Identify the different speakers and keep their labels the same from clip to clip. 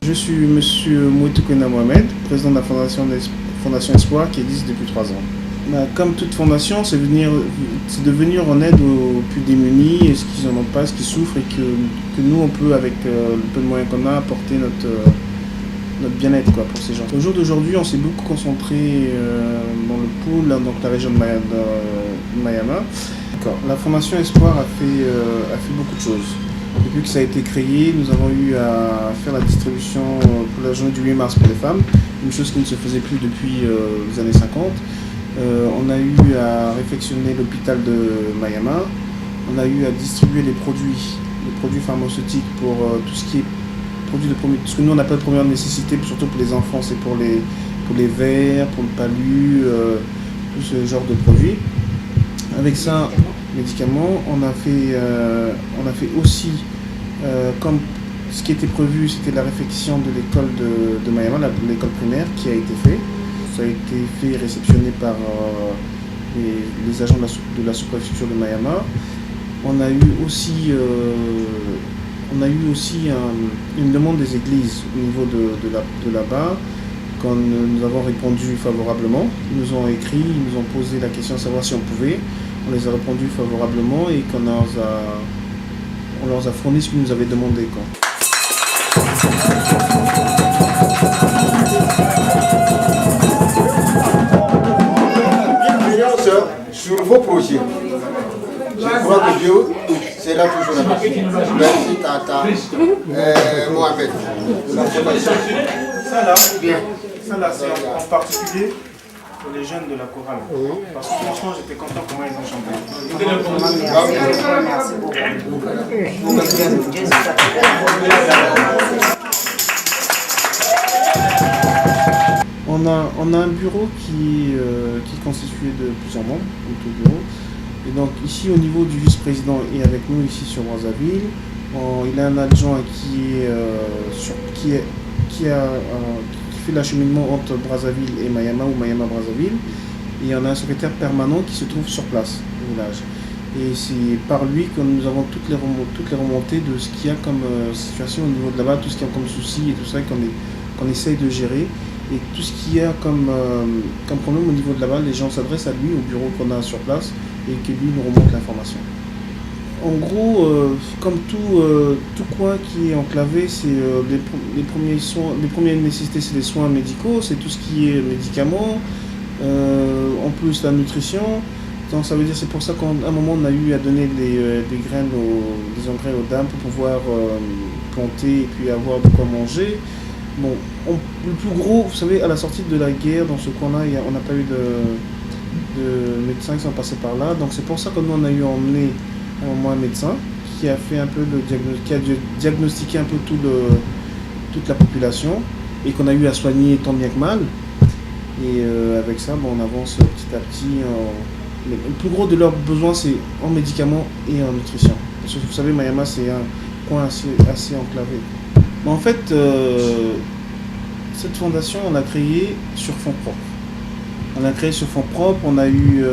Speaker 1: Je suis Monsieur Mouetoukena Mohamed, président de la Fondation Espoir qui existe depuis 3 ans. Comme toute fondation, c'est de venir en aide aux plus démunis, et ceux qui n'en ont pas, ceux qui souffrent, et que nous, on peut, avec le peu de moyens qu'on a, apporter notre bien-être pour ces gens. Au jour d'aujourd'hui, on s'est beaucoup concentré dans le pôle, donc la région de Mayama. La Fondation Espoir a fait beaucoup de choses. Depuis que ça a été créé, nous avons eu à faire la distribution pour la journée du 8 mars pour les femmes, une chose qui ne se faisait plus depuis les années 50. On a eu à réfectionner l'hôpital de Mayama. On a eu à distribuer les produits pharmaceutiques pour tout ce qui est produits ce que nous on appelle de première nécessité, surtout pour les enfants, c'est pour les verres, pour le palu, tout ce genre de produits. Avec ça, médicaments, on a fait aussi, comme ce qui était prévu, c'était la réfection de l'école de Mayama, l'école primaire qui a été faite. Ça a été fait et réceptionné par les agents de la sous-préfecture de Mayama. On a eu aussi une demande des églises au niveau de là-bas. Quand nous avons répondu favorablement, ils nous ont écrit, ils nous ont posé la question de savoir si on pouvait. On les a répondu favorablement et on leur a fourni ce qu'ils nous avaient demandé.
Speaker 2: Sur vos projets, je crois que Dieu sera toujours là. Merci Tata Mohamed.
Speaker 1: Ça là, c'est en particulier pour les jeunes de la chorale. Parce que franchement, j'étais content comment ils ont chanté. Merci beaucoup. On a un bureau qui est constitué de plusieurs membres, comme tout bureau. Et donc ici au niveau du vice-président et avec nous ici sur Brazzaville, il a un adjoint qui fait l'acheminement entre Brazzaville et Mayama ou Mayama-Brazzaville. Et il y en a un secrétaire permanent qui se trouve sur place au village. Et c'est par lui que nous avons toutes les remontées de ce qu'il y a comme situation au niveau de là-bas, tout ce qu'il y a comme soucis et tout ça qu'on essaye de gérer. Et tout ce qu'il y a comme problème au niveau de là-bas, les gens s'adressent à lui, au bureau qu'on a sur place, et que lui nous remonte l'information. En gros, comme tout coin qui est enclavé, c'est les premières nécessités, c'est les soins médicaux, c'est tout ce qui est médicaments, en plus la nutrition. Donc ça veut dire, c'est pour ça qu'à un moment on a eu à donner des graines, des engrais aux dames pour pouvoir planter et puis avoir de quoi manger. Bon, le plus gros, vous savez, à la sortie de la guerre, dans ce coin-là, on n'a pas eu de médecins qui sont passés par là. Donc c'est pour ça que nous, on a eu à emmener un médecin qui a fait un peu qui a diagnostiqué un peu toute la population et qu'on a eu à soigner tant bien que mal. Et avec ça, on avance petit à petit. Le plus gros de leurs besoins, c'est en médicaments et en nutrition. Parce que vous savez, Mayama, c'est un coin assez enclavé. En fait, cette fondation, on l'a créée sur fonds propres. On l'a créée sur fonds propres, on a eu,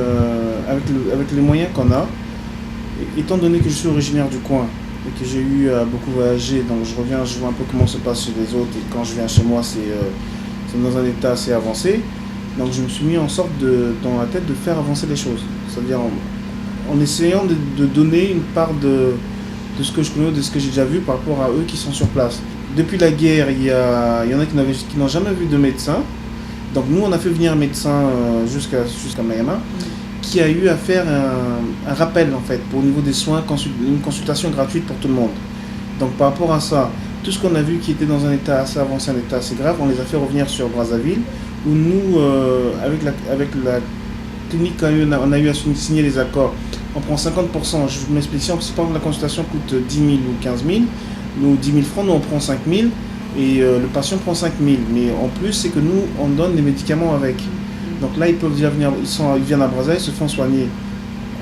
Speaker 1: avec les moyens qu'on a, étant donné que je suis originaire du coin et que j'ai eu à beaucoup voyager, donc je reviens, je vois un peu comment se passe chez les autres, et quand je viens chez moi, c'est dans un état assez avancé. Donc je me suis mis en sorte dans la tête de faire avancer les choses. C'est-à-dire en essayant de donner une part de ce que je connais, de ce que j'ai déjà vu par rapport à eux qui sont sur place. Depuis la guerre, il y en a qui n'ont jamais vu de médecin. Donc nous, on a fait venir un médecin jusqu'à Mayama, qui a eu à faire un rappel en fait, au niveau des soins, une consultation gratuite pour tout le monde. Donc par rapport à ça, tout ce qu'on a vu qui était dans un état assez avancé, un état assez grave, on les a fait revenir sur Brazzaville, où nous, avec la clinique, on a eu à signer les accords. On prend 50%, je m'explique, si par exemple la consultation coûte 10 000 ou 15 000, nous 10 000 francs, nous on prend 5 000 et le patient prend 5 000. Mais en plus, c'est que nous, on donne les médicaments avec. Donc là, ils peuvent déjà venir, ils viennent à Brazzaville, ils se font soigner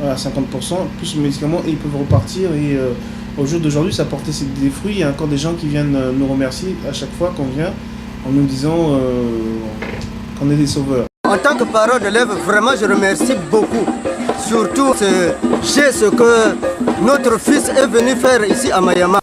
Speaker 1: à 50%, plus le médicament, et ils peuvent repartir. Et au jour d'aujourd'hui, ça a porté des fruits. Il y a encore des gens qui viennent nous remercier à chaque fois qu'on vient, en nous disant qu'on est des sauveurs.
Speaker 3: En tant que parent d'élève, vraiment, je remercie beaucoup. Surtout ce que notre fils est venu faire ici à Mayama.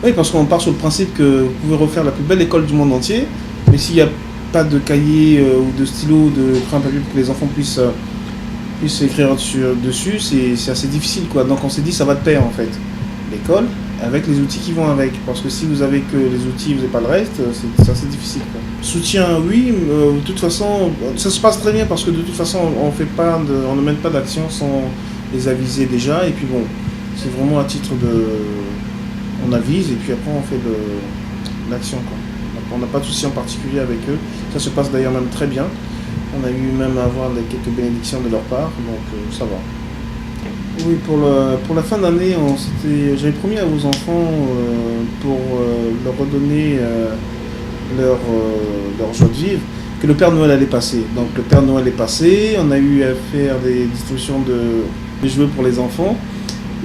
Speaker 1: Oui, parce qu'on part sur le principe que vous pouvez refaire la plus belle école du monde entier, mais s'il n'y a pas de cahier ou de stylo, de crayon papier pour que les enfants puissent écrire dessus, c'est assez difficile, quoi. Donc on s'est dit ça va de pair en fait. L'école avec les outils qui vont avec. Parce que si vous avez que les outils et vous n'avez pas le reste, c'est assez difficile, quoi. Soutien, oui, de toute façon, ça se passe très bien parce que de toute façon on ne mène pas d'action sans les aviser déjà. Et puis bon, c'est vraiment à titre de... On avise et puis après on fait l'action, quoi. Donc on n'a pas de souci en particulier avec eux. Ça se passe d'ailleurs même très bien. On a eu même à avoir quelques bénédictions de leur part, donc ça va. Oui, pour la fin d'année, j'avais promis à vos enfants pour leur redonner leur joie de vivre, que le Père Noël allait passer. Donc le Père Noël est passé, on a eu à faire des distributions de jouets pour les enfants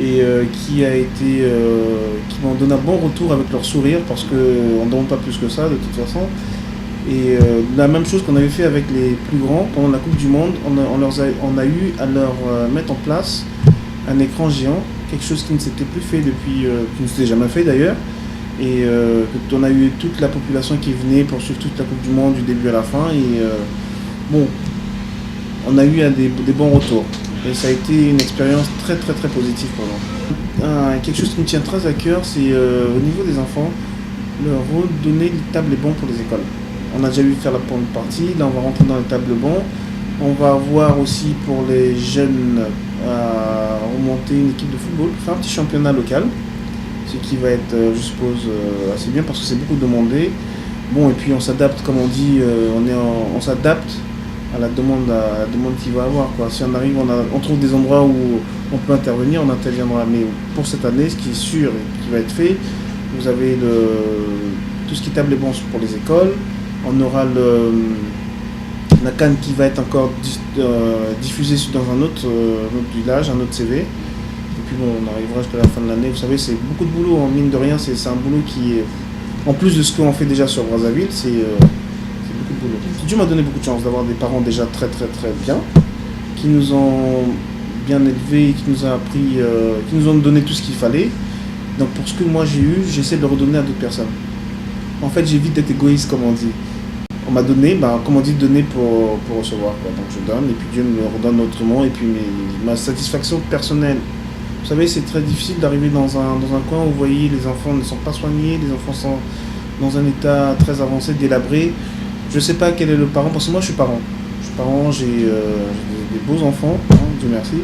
Speaker 1: et qui m'ont donné un bon retour avec leur sourire parce qu'on ne demande pas plus que ça de toute façon. Et la même chose qu'on avait fait avec les plus grands pendant la Coupe du Monde, on a eu à leur mettre en place un écran géant, quelque chose qui ne s'était plus fait depuis, qui ne s'était jamais fait d'ailleurs. Et on a eu toute la population qui venait pour suivre toute la Coupe du Monde du début à la fin. Et bon, on a eu des bons retours. Et ça a été une expérience très très très positive pour nous. Quelque chose qui me tient très à cœur, c'est au niveau des enfants, leur redonner les tables bons pour les écoles. On a déjà vu faire la première partie, là on va rentrer dans les tables bons. On va avoir aussi pour les jeunes à remonter une équipe de football, faire un petit championnat local, ce qui va être, je suppose, assez bien parce que c'est beaucoup demandé. Bon, et puis on s'adapte, comme on dit, on s'adapte à la demande qu'il va avoir, quoi. Si on arrive, on trouve des endroits où on peut intervenir, on interviendra. Mais pour cette année, ce qui est sûr et qui va être fait, vous avez tout ce qui est table bon pour les écoles. On aura la canne qui va être encore diffusée dans un autre village, un autre CV. Et puis bon, on arrivera jusqu'à la fin de l'année. Vous savez, c'est beaucoup de boulot, en mine de rien, c'est un boulot qui est... En plus de ce qu'on fait déjà sur Brazzaville, c'est beaucoup de boulot. Dieu m'a donné beaucoup de chance d'avoir des parents déjà très très très bien, qui nous ont bien élevés, qui nous ont appris, qui nous ont donné tout ce qu'il fallait. Donc pour ce que moi j'ai eu, j'essaie de le redonner à d'autres personnes. En fait, j'évite d'être égoïste, comme on dit. On m'a donné, comme on dit, donner pour recevoir, quoi. Donc je donne, et puis Dieu me redonne autrement, et puis ma satisfaction personnelle. Vous savez, c'est très difficile d'arriver dans un coin où vous voyez les enfants ne sont pas soignés, les enfants sont dans un état très avancé, délabré. Je ne sais pas quel est le parent, parce que moi je suis parent. Je suis parent, j'ai des beaux enfants, hein, Dieu merci.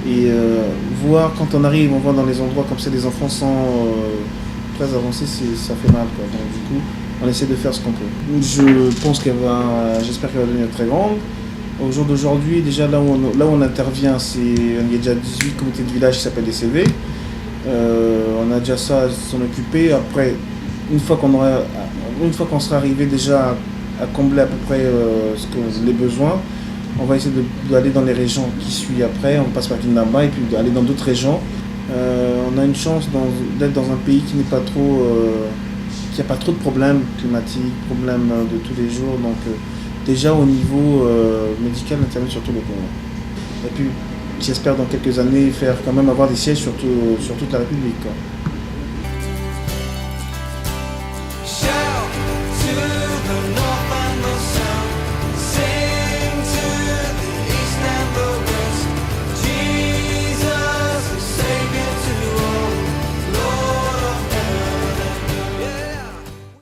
Speaker 1: Et voir, quand on arrive, on voit dans les endroits comme ça, les enfants sont très avancés, ça fait mal, quoi. Donc du coup, on essaie de faire ce qu'on peut. Je pense j'espère qu'elle va devenir très grande. Au jour d'aujourd'hui, déjà là où on intervient, il y a déjà 18 comités de village qui s'appellent des CV. On a déjà ça à s'en occuper. Après, une fois qu'on sera arrivé déjà à combler à peu près les besoins, on va essayer d'aller dans les régions qui suivent après. On passe par Kindamba et puis d'aller dans d'autres régions. On a une chance d'être dans un pays qui n'est pas trop, qui n'a pas trop de problèmes climatiques, problèmes de tous les jours. Donc déjà au niveau médical, on intervient sur tout le Congo. Et puis j'espère dans quelques années faire quand même avoir des sièges sur toute la République, quoi.